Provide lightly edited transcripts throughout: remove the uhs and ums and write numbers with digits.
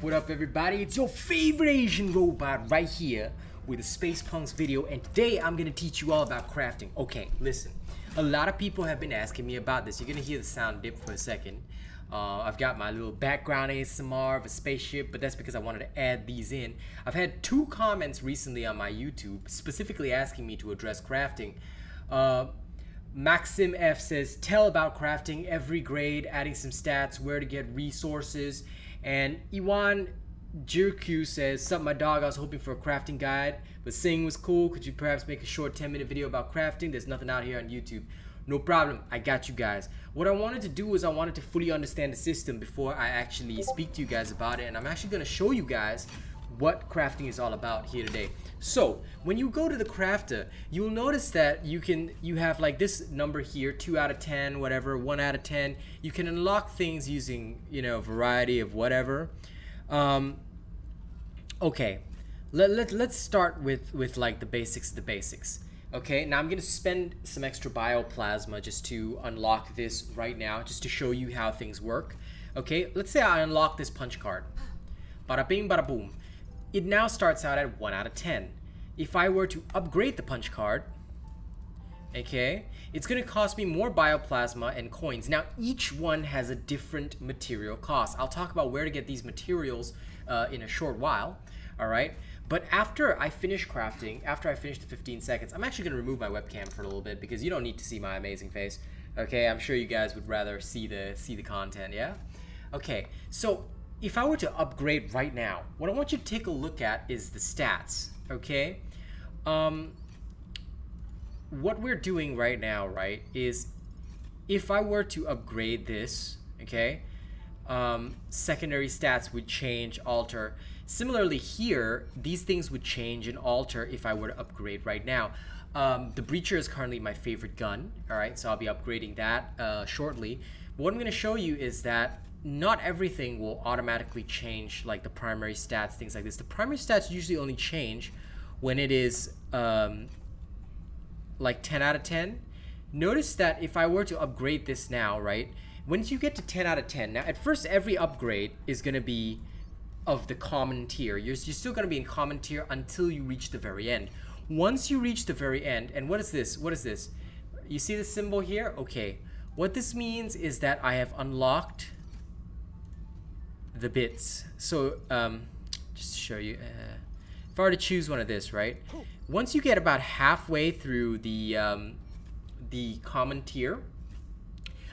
what up everybody? It's your favorite Asian robot right here with a Space Punks video, and today I'm gonna teach you all about crafting. Okay, listen. A lot of people have been asking me about this. You're gonna hear the sound dip for a second. I've got my little background ASMR of a spaceship, but that's because I wanted to add these in. I've had 2 comments recently on my YouTube specifically asking me to address crafting. Maxim F says, tell about crafting every grade, adding some stats, where to get resources. And Iwan Jirku says, sup my dog, I was hoping for a crafting guide, but singing was cool. Could you perhaps make a short 10-minute video about crafting? There's nothing out here on YouTube. No problem, I got you guys. What I wanted to do is I wanted to fully understand the system before I actually speak to you guys about it, and I'm actually going to show you guys what crafting is all about here today. So when you go to the crafter, you'll notice that you have like this number here, 2 out of 10, whatever, 1 out of 10. You can unlock things using, you know, a variety of whatever. Okay, let's start with like the basics of the basics. Okay, now I'm gonna spend some extra bioplasma just to unlock this right now, just to show you how things work. Okay, let's say I unlock this punch card. Bada bing, bada boom. It now starts out at 1 out of 10. If I were to upgrade the punch card, okay, it's gonna cost me more bioplasma and coins. Now each one has a different material cost. I'll talk about where to get these materials in a short while, all right? But after I finish crafting, after I finish the 15 seconds, I'm actually gonna remove my webcam for a little bit because you don't need to see my amazing face, okay? I'm sure you guys would rather see the content, yeah? Okay, so if I were to upgrade right now, what I want you to take a look at is the stats, okay? What we're doing right now, right, is if I were to upgrade this, okay, secondary stats would change, alter. Similarly here, these things would change and alter if I were to upgrade right now. The Breacher is currently my favorite gun, all right, so I'll be upgrading that shortly. But what I'm going to show you is that not everything will automatically change, like the primary stats, things like this. The primary stats usually only change when it is like 10 out of 10. Notice that if I were to upgrade this now, right, once you get to 10 out of 10, now at first every upgrade is going to be of the common tier. You're still going to be in common tier until you reach the very end. Once you reach the very end, and what is this? What is this? You see the symbol here? Okay. What this means is that I have unlocked the bits. So just to show you, if I were to choose one of this, right? Once you get about halfway through the common tier,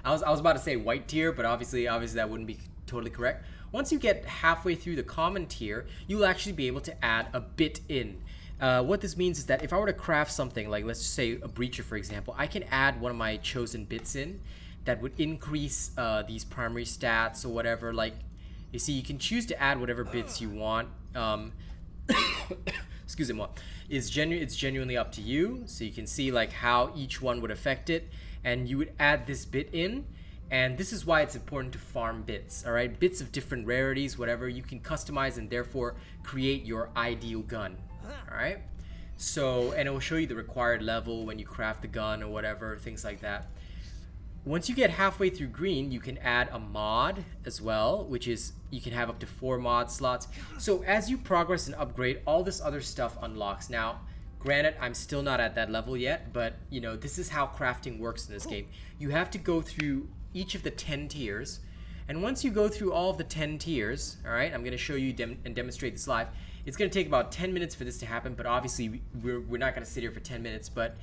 I was about to say white tier, but obviously that wouldn't be totally correct. Once you get halfway through the common tier, you'll actually be able to add a bit in. What this means is that if I were to craft something, like let's just say a Breacher, for example, I can add one of my chosen bits in that would increase these primary stats or whatever. Like, you see, you can choose to add whatever bits you want. Excuse me, it's genuinely up to you. So you can see like how each one would affect it, and you would add this bit in. And this is why it's important to farm bits, all right? Bits of different rarities, whatever, you can customize and therefore create your ideal gun, all right? So, and it will show you the required level when you craft the gun or whatever, things like that. Once you get halfway through green, you can add a mod as well, which is, you can have up to 4 mod slots. So as you progress and upgrade, all this other stuff unlocks. Now, granted, I'm still not at that level yet, but you know, this is how crafting works in this game. You have to go through each of the 10 tiers, and once you go through all of the 10 tiers, all right, I'm going to show you and demonstrate this live. It's going to take about 10 minutes for this to happen, but obviously we're not going to sit here for 10 minutes. But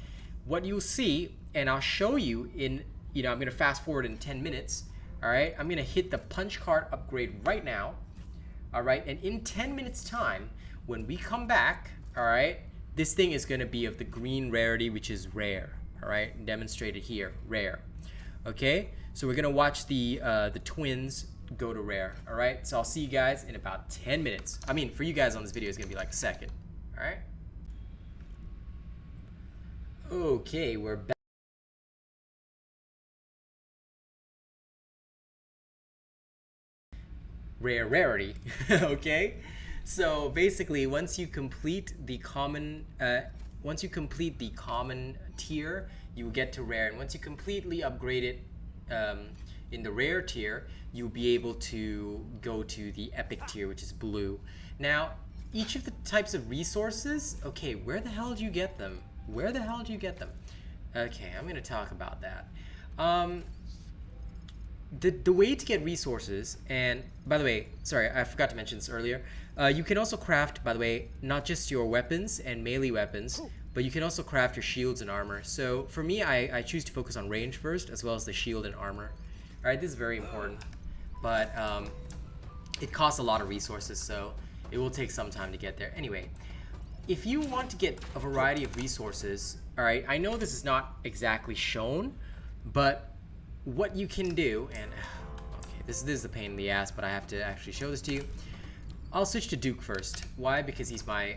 what you'll see, and I'll show you in, you know, I'm going to fast forward in 10 minutes, all right? I'm going to hit the punch card upgrade right now, all right? And in 10 minutes time, when we come back, all right, this thing is going to be of the green rarity, which is rare, all right? Demonstrated here, rare. Okay, so we're gonna watch the twins go to rare. All right, so I'll see you guys in about 10 minutes. I mean, for you guys on this video, it's gonna be like a second. All right. Okay, we're back. Rarity. Okay, so basically, once you complete the common tier, you will get to rare, and once you completely upgrade it, in the rare tier, you'll be able to go to the epic tier, which is blue. Now, each of the types of resources, okay, where the hell do you get them? Where the hell do you get them? Okay, I'm gonna talk about that. The way to get resources, and by the way, sorry, I forgot to mention this earlier, you can also craft, by the way, not just your weapons and melee weapons, but you can also craft your shields and armor. So for me, I choose to focus on range first, as well as the shield and armor. All right, this is very important, but it costs a lot of resources, so it will take some time to get there. Anyway, if you want to get a variety of resources, all right, I know this is not exactly shown, but what you can do, and okay, this is a pain in the ass, but I have to actually show this to you. I'll switch to Duke first. Why? Because he's my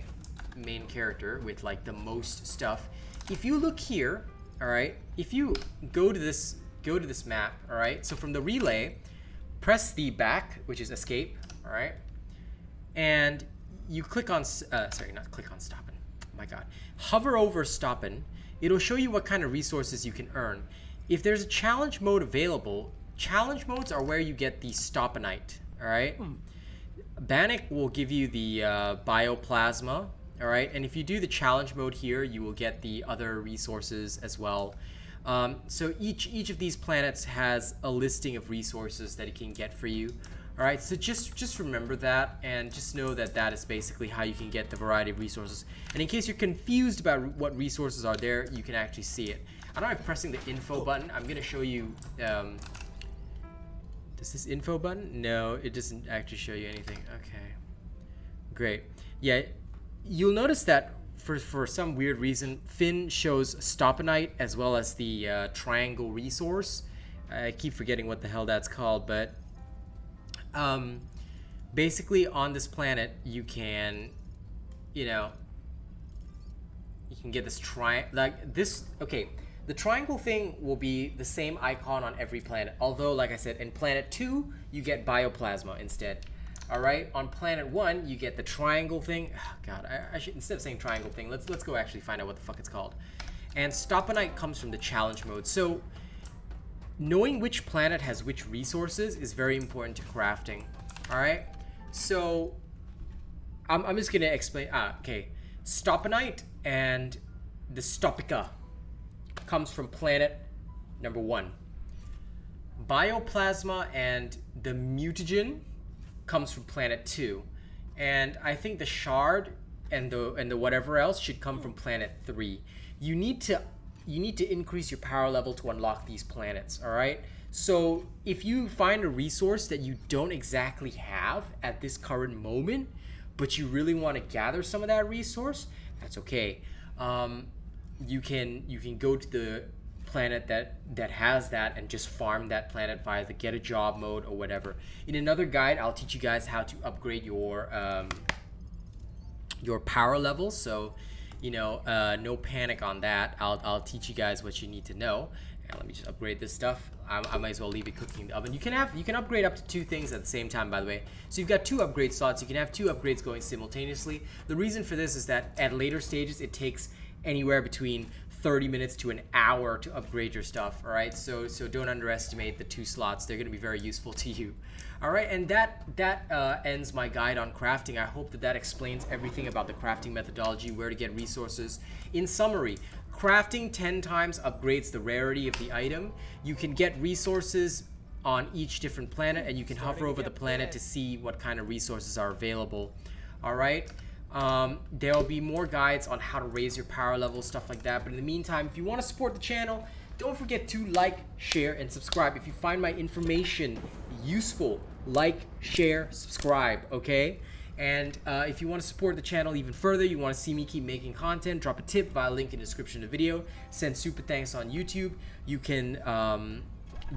main character with like the most stuff. If you look here, all right, if you go to this map, all right, so from the relay, press the back, which is escape, all right, and you click on sorry, not click on Stoppin', oh my god, hover over Stoppin'. It'll show you what kind of resources you can earn. If there's a challenge mode available, challenge modes are where you get the Stopanite, all right? Bannock will give you the bioplasma, all right? And if you do the challenge mode here, you will get the other resources as well. So each of these planets has a listing of resources that it can get for you, all right? So just remember that, and just know that that is basically how you can get the variety of resources. And in case you're confused about what resources are there, you can actually see it. I don't know if pressing the info button, I'm gonna show you, does this info button? No, it doesn't actually show you anything. Okay, great. Yeah, you'll notice that for some weird reason, Finn shows Stopanite as well as the triangle resource. I keep forgetting what the hell that's called, but basically on this planet, you can, you know, you can get this okay. The triangle thing will be the same icon on every planet. Although, like I said, in planet 2, you get bioplasma instead. All right, on planet 1, you get the triangle thing. Oh, God, I should, instead of saying triangle thing, let's go actually find out what the fuck it's called. And Stopanite comes from the challenge mode. So knowing which planet has which resources is very important to crafting. All right, so I'm just gonna explain. Okay, Stopanite and the Stopika comes from planet number 1. Bioplasma and the mutagen comes from planet 2, and I think the shard and the whatever else should come from planet 3. You need to increase your power level to unlock these planets. All right, so if you find a resource that you don't exactly have at this current moment, but you really want to gather some of that resource, that's okay. You can go to the planet that has that and just farm that planet via the get a job mode or whatever. In another guide, I'll teach you guys how to upgrade your power levels. So, you know, no panic on that. I'll teach you guys what you need to know. And let me just upgrade this stuff. I might as well leave it cooking in the oven. You can upgrade up to 2 things at the same time, by the way. So you've got 2 upgrade slots. You can have 2 upgrades going simultaneously. The reason for this is that at later stages, it takes anywhere between 30 minutes to an hour to upgrade your stuff. All right, so don't underestimate the 2 slots. They're going to be very useful to you. All right, and that ends my guide on crafting. I hope that explains everything about the crafting methodology, where to get resources. In summary, crafting 10 times upgrades the rarity of the item. You can get resources on each different planet, and you can hover over the planet to see what kind of resources are available. All right. There will be more guides on how to raise your power level, stuff like that. But in the meantime, if you want to support the channel, don't forget to like, share, and subscribe. If you find my information useful, like, share, subscribe, okay? And if you want to support the channel even further, you want to see me keep making content, drop a tip via link in the description of the video. Send super thanks on YouTube. You can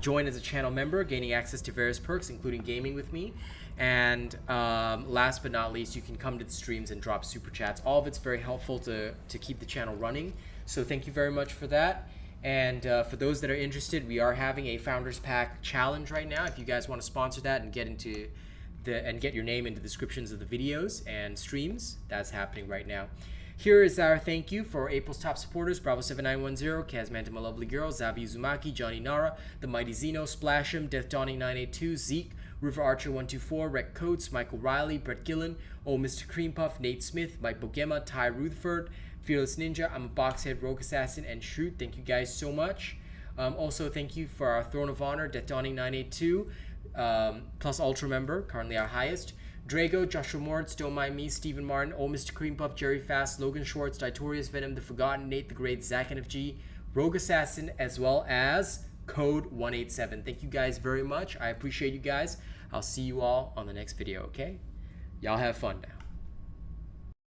join as a channel member, gaining access to various perks, including gaming with me. And last but not least, you can come to the streams and drop super chats. All of it's very helpful to keep the channel running. So thank you very much for that. And for those that are interested, we are having a Founders Pack challenge right now. If you guys want to sponsor that and get your name into the descriptions of the videos and streams, that's happening right now. Here is our thank you for April's top supporters: Bravo7910, Kazmanta, my lovely girl, Zavi Uzumaki, Johnny Nara, The Mighty Zeno, Splash'em, Death Dawning 982, Zeke, River Archer 124, Rec Coates, Michael Riley, Brett Gillen, Old Mr. Cream Puff, Nate Smith, Mike Bogema, Ty Rutherford, Fearless Ninja, I'm a Boxhead, Rogue Assassin, and Shroot. Thank you guys so much. Also, thank you for our Throne of Honor, Death Dawning 982, plus Ultra member, currently our highest. Drago, Joshua Moritz, Don't Mind Me, Stephen Martin, Old Mr. Cream Puff, Jerry Fast, Logan Schwartz, Ditorius Venom, The Forgotten, Nate the Great, Zach NFG, Rogue Assassin, as well as Code 187. Thank you guys very much. I appreciate you guys. I'll see you all on the next video, okay? Y'all have fun now.